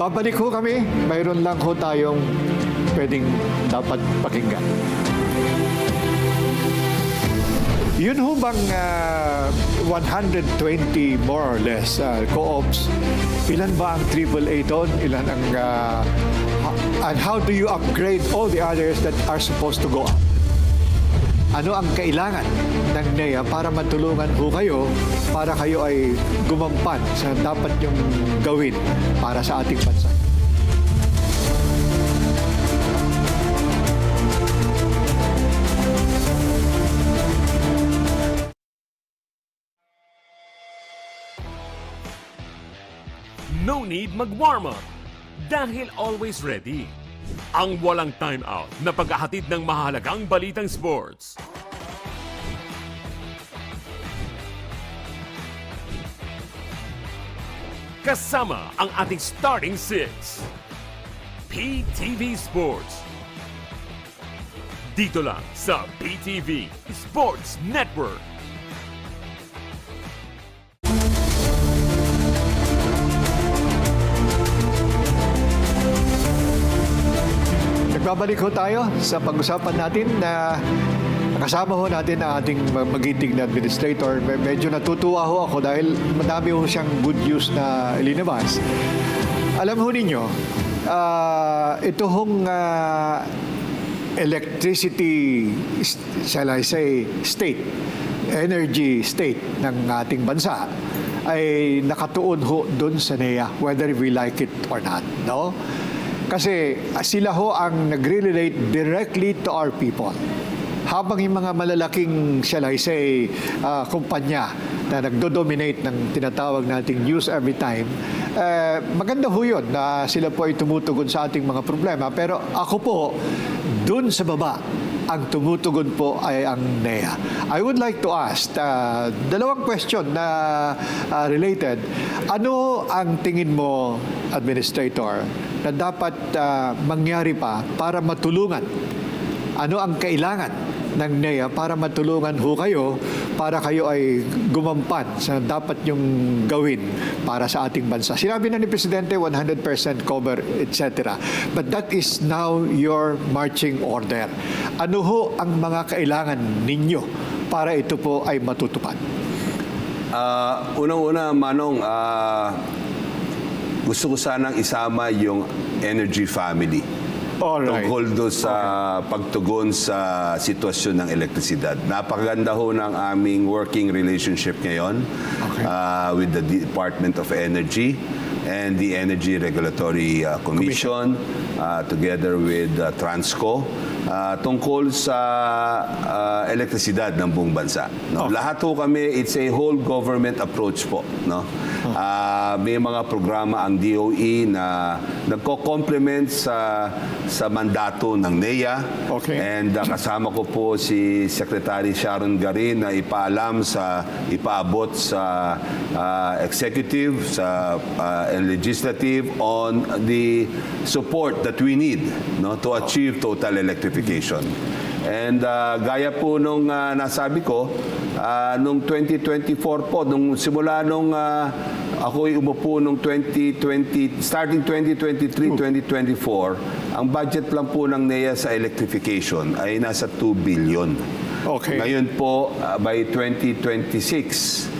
babalik ho kami. Mayroon lang ho tayong pwedeng dapat pakinggan. Yun ho bang 120 more or less co-ops, ilan ba ang AAA doon? Ilan ang... and how do you upgrade all the others that are supposed to go up? Ano ang kailangan ng NEA para matulungan ho kayo para kayo ay gumampan sa dapat yung gawin para sa ating bansa? no need mag-warm up dahil always ready. Ang walang time out na paghahatid ng mahalagang balitang sports. Kasama ang ating starting six. PTV Sports. Dito lang sa PTV Sports Network. Nagbabalik ho tayo sa pag-usapan natin na kasama ho natin ang ating magiting na administrator. Medyo natutuwa ho ako dahil madami ho siyang good news na ilinabas. Alam ho ninyo, ito hong electricity, shall I say, energy state ng ating bansa ay nakatuon ho doon sa NEA, whether we like it or not, no? Kasi sila ho ang nagre-relate directly to our people. Habang yung mga malalaking, shall I say, kumpanya na nagdo-dominate ng tinatawag nating news every time, maganda ho yun na sila po ay tumutugon sa ating mga problema. Pero ako po, dun sa baba, ang tumutugon po ay ang NEA. I would like to ask, dalawang question na related. Ano ang tingin mo, Administrator, na dapat mangyari pa para matulungan? Ano ang kailangan ng NEA para matulungan ho kayo, para kayo ay gumampan sa dapat yung gawin para sa ating bansa? Sinabi na ni Presidente 100% cover, etc. But that is now your marching order. Ano ho ang mga kailangan ninyo para ito po ay matutupad? Unang-una, Manong, gusto ko sanang isama yung energy family. Alright. Tungkol doon sa pagtugon sa sitwasyon ng elektrisidad. Napakaganda ho ng aming working relationship ngayon with the Department of Energy and the Energy Regulatory Commission together with Transco tungkol sa elektrisidad ng buong bansa. No? Lahat ho kami, it's a whole government approach po. No? May mga programa ang DOE na nagko-complement sa mandato ng NEA. Okay. And kasama ko po si Secretary Sharon Garin na ipaabot sa executive, sa legislative on the support that we need, no, to achieve total electrification. And gaya po nung nasabi ko, nung 2024 po, simula nung ako'y umupo nung 2020, starting 2023, 2024, ang budget lang po ng NEA sa electrification ay nasa 2 billion. Okay. Ngayon po, by 2026,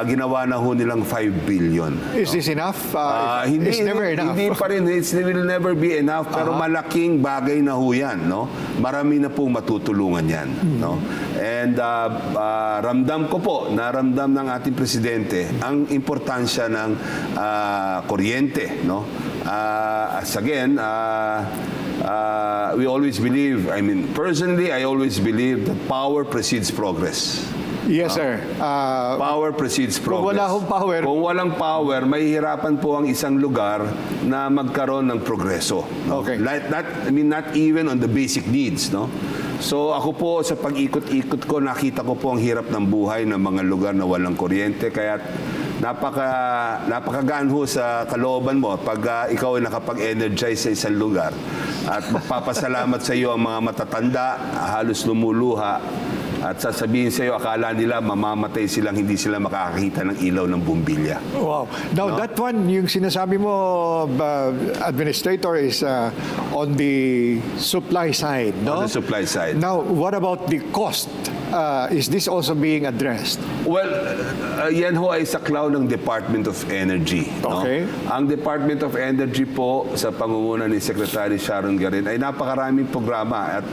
ginawa na ho nilang 5 billion. Is this enough? Hindi, it's never enough. Hindi pa rin. It will never be enough. Pero malaking bagay na ho yan. No? Marami na pong matutulungan yan. No? And ramdam ko po, naramdam ng ating Presidente, ang importansya ng kuryente. No? As again, we always believe, personally, I always believe that power precedes progress. Yes, sir. Power precedes progress. Kung wala hong power. Kung walang power, mahihirapan po ang isang lugar na magkaroon ng progreso. No? Okay. Not even on the basic needs. No? So ako po, sa pag-ikot-ikot ko, nakita ko po ang hirap ng buhay ng mga lugar na walang kuryente. Kaya napakagaan ho sa kalooban mo pag ikaw ay nakapag-energize sa isang lugar. At magpapasalamat sa iyo ang mga matatanda, halos lumuluha. At sasabihin sa iyo, akala nila mamamatay silang hindi sila makakakita ng ilaw ng bumbilya. Wow. Now, that one, yung sinasabi mo, Administrator, is on the supply side, no? On the supply side. Now, what about the cost? Is this also being addressed? Well, yan ho ay saklaw ng Department of Energy. Okay. No? Ang Department of Energy po, sa pangunguna ni Secretary Sharon Garin, ay napakaraming programa. At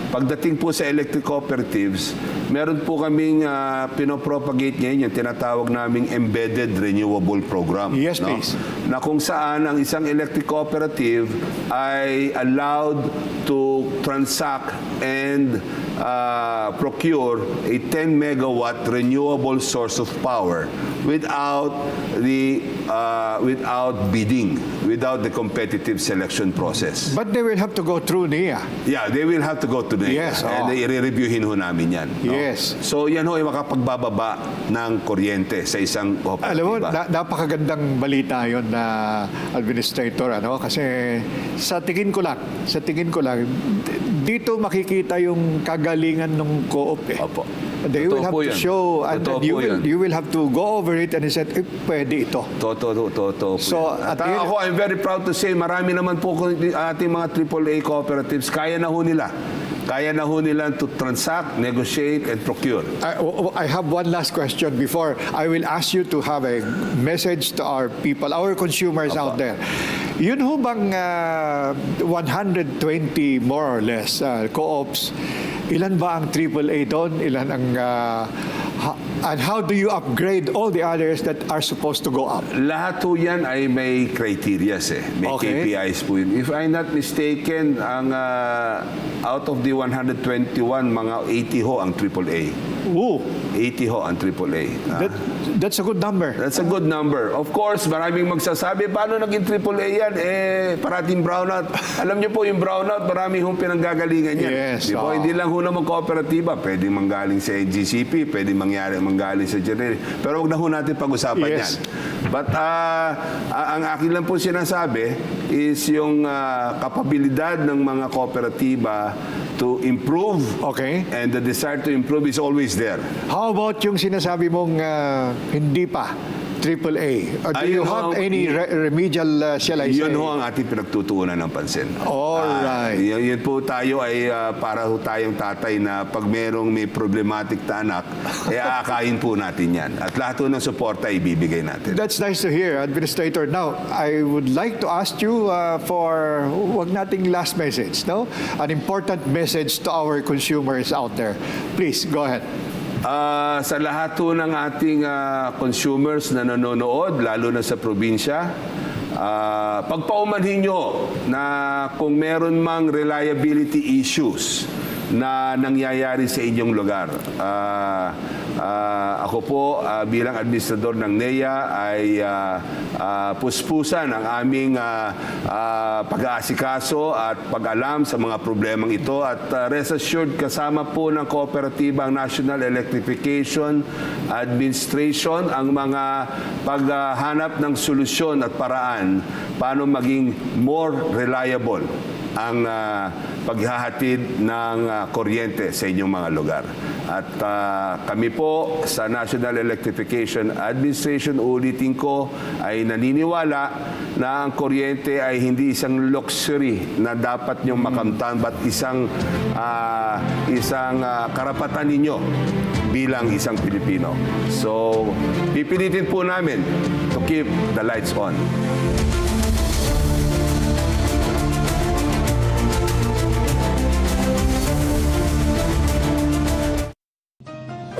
pagdating po sa electric cooperatives, meron po kaming pinopropagate ngayon yung tinatawag naming embedded renewable program. Yes, please. Na kung saan ang isang electric cooperative ay allowed to transact and procure a 10 megawatt renewable source of power without bidding, without the competitive selection process. But they will have to go through NIA. Yeah, they will have to go to the Yes, and i-reviewin ho namin yan. No? Yes. So yan ho ay makapagbababa ng kuryente sa isang cooperative. Alam mo, napakagandang balita yon na administrator, kasi sa tingin ko lang, dito makikita yung kagalingan ng co-op. Opo. They will Totoo have po to yun. show, and Totoo then po yun. you will have to go over it and said, pwede ito. Totoo po So, yan. At at the end- ako, I'm very proud to say, marami naman po ating mga AAA cooperatives, kaya na ho nila. Kaya na ho nila to transact, negotiate, and procure. I have one last question before I will ask you to have a message to our people, our consumers out there. Yun ho bang 120 more or less co-ops, ilan ba ang AAA doon? Ilan ang and how do you upgrade all the others that are supposed to go up? Lahat ho yan ay may criteria May Okay. KPIs po yun. If I'm not mistaken, ang out of the 121, mga 80 ho ang AAA. Ooh, 80 ho ang AAA. that's a good number. That's a good number. Of course, maraming magsasabi, paano naging AAA yan? Parating brownout. Alam niyo po, yung brownout, marami hong pinanggagalingan yan. Yes, Di po, hindi lang ho naman kooperatiba. Pwedeng manggaling sa NGCP, pwedeng manggaling sa generic. Pero huwag na ho natin pag-usapan Yes. yan. But ang akin lang po sinasabi is yung kapabilidad ng mga kooperatiba to improve. Okay. And the desire to improve is always there. How about yung sinasabi mong hindi pa AAA? Or do you Ayun have ho, any remedial, shall I say? Yun ho ang ating pinagtutuunan ng pansin. Alright. Yun po tayo ay para ho tayong tatay na pag may problematic na anak, aakayin po natin yan. At lahat ho ng suporta ibibigay natin. That's nice to hear, Administrator. Now, I would like to ask you for, wag nating last message, no? An important message to our consumers out there. Please, go ahead. Sa lahat ho ng ating consumers na nanonood, lalo na sa probinsya, pagpaumanhin nyo na kung meron mang reliability issues na nangyayari sa inyong lugar. Ako po bilang administrador ng NEA ay puspusan ang aming pag-aasikaso at pag-alam sa mga problemang ito at rest assured kasama po ng kooperatiba ang National Electrification Administration ang mga paghahanap ng solusyon at paraan paano maging more reliable ang paghahatid ng kuryente sa inyong mga lugar. At kami po sa National Electrification Administration, ulitin ko, ay naniniwala na ang kuryente ay hindi isang luxury na dapat niyong makamtan, but isang karapatan ninyo bilang isang Pilipino. So, pipilitin po namin to keep the lights on.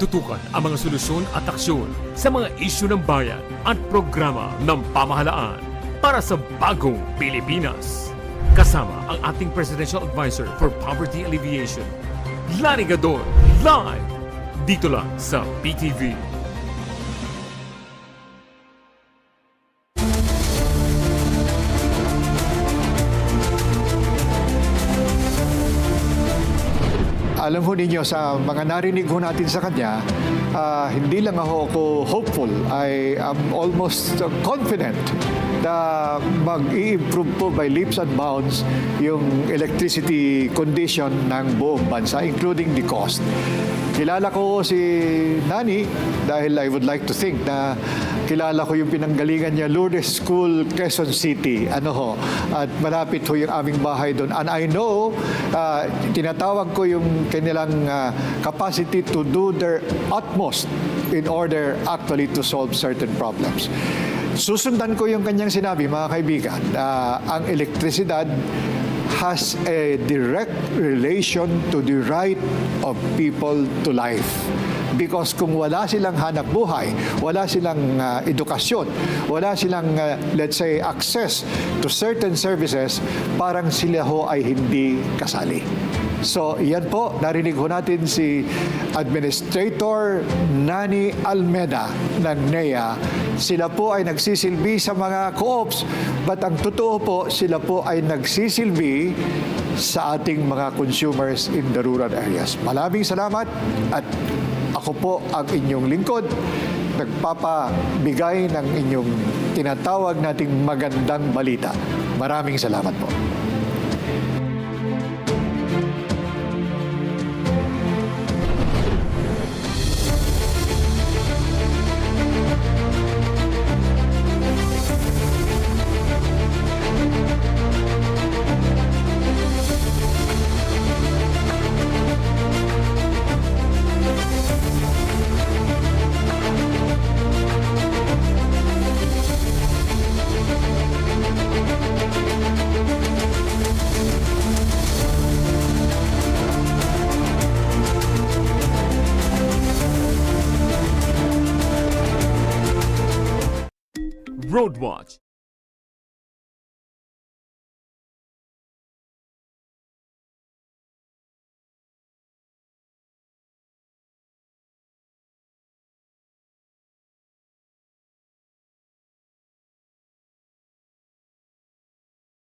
Tutukan ang mga solusyon at aksyon sa mga isyu ng bayan at programa ng pamahalaan para sa bagong Pilipinas. Kasama ang ating Presidential Advisor for Poverty Alleviation, Lani Gadon, live dito lang sa PTV. Alam ho ninyo, sa mga narinig ho natin sa kanya, hindi lang ako hopeful, I am almost confident na mag-i-improve po by leaps and bounds yung electricity condition ng buong bansa, including the cost. Kilala ko si Nani dahil I would like to think na kilala ko yung pinanggalingan niya, Lourdes School, Quezon City. At malapit ho yung aming bahay doon. And I know, tinatawag ko yung kanilang capacity to do their utmost in order actually to solve certain problems. Susundan ko yung kanyang sinabi, mga kaibigan, ang elektrisidad has a direct relation to the right of people to life. Because kung wala silang hanap buhay, wala silang edukasyon, wala silang, let's say, access to certain services, parang sila ho ay hindi kasali. So, yan po, narinig ho natin si Administrator Nani Almeda ng NEA. Sila po ay nagsisilbi sa mga co-ops, but ang totoo po, sila po ay nagsisilbi sa ating mga consumers in the rural areas. Maraming salamat at ako po ang inyong lingkod, nagpapabigay ng inyong tinatawag nating magandang balita. Maraming salamat po. Roadwatch,